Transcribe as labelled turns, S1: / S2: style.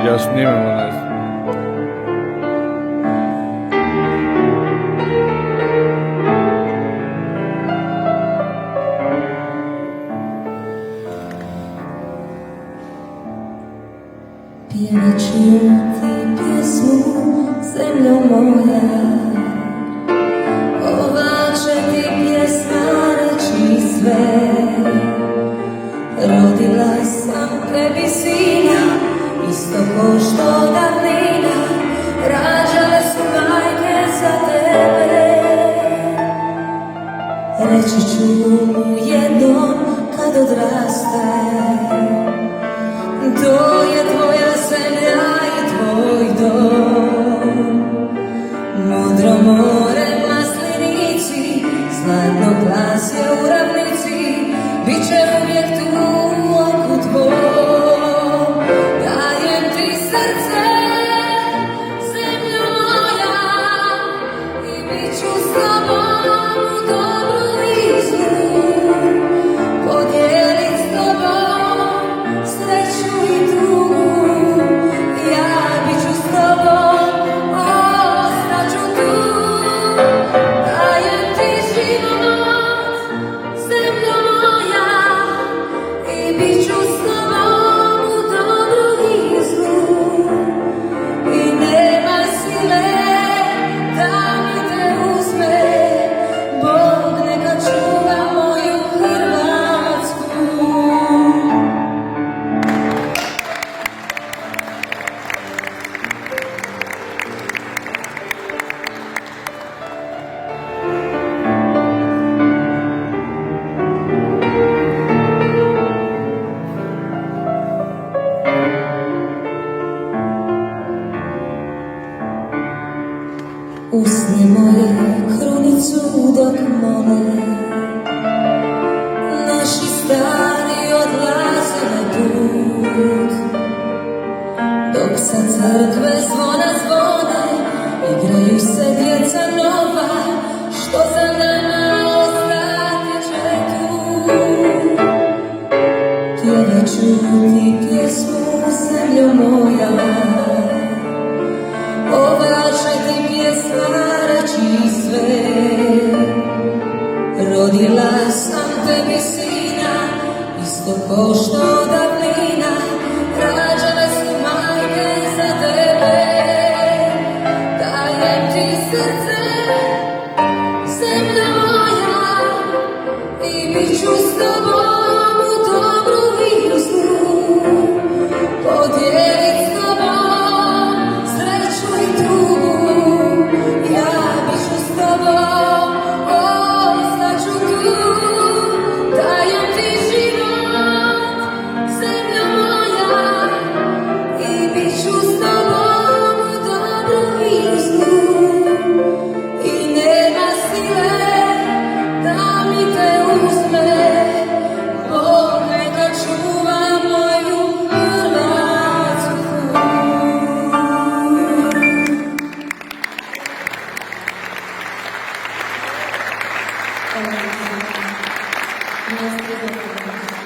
S1: Ja snimam nas.
S2: Pjevat ću ti pjesmu, zemljo moja. Ova će ti pjesma reći sve. Rodila sam tebi sina, isto ko što davnina rađale su majke za tebe. Reći ću mu jednom kad odraste, to je tvoja zemlja i tvoj dom. Mudro more, maslinici, zlatno plasje u ravnici, bit će uvijek tu u oku tvom. Dajem ti srce, zemljo moja, i bit ću s tobom u dobru i zlu. Podijelit s tobom sreću i tugu, ja bit ću s tobom, ostaću tu. Dajem ti život, zemljo moja, i bit ću s tobom u dobru i zlu. I nema sile da mi te uzme, Bog neka čuva moju Hrvatsku. Usne moje krunicu dok mole, naši stari odlaze na put. Dok sa crkve zvona zvone, igraju se djeca nova, što za nama ostati će tu. Pjevat ću ti pjesmu, zemljo moja. Ova će ti pjesma reći sve. Rodila sam tebi sina, isto ko što davnina rađale su majke za tebe. Dajem ti srce, zemlja moja, i bit ću s tobom u dobru i zlu. Podijelit s tobom sreću i tugu, ja bit ću s tobom, ostaću tu. Dajem ti život, zemljo moja, i bit ću s tobom u dobru i zlu. I nema sile da mi te uzme, Bog neka čuva moju Hrvatsku. Hvala.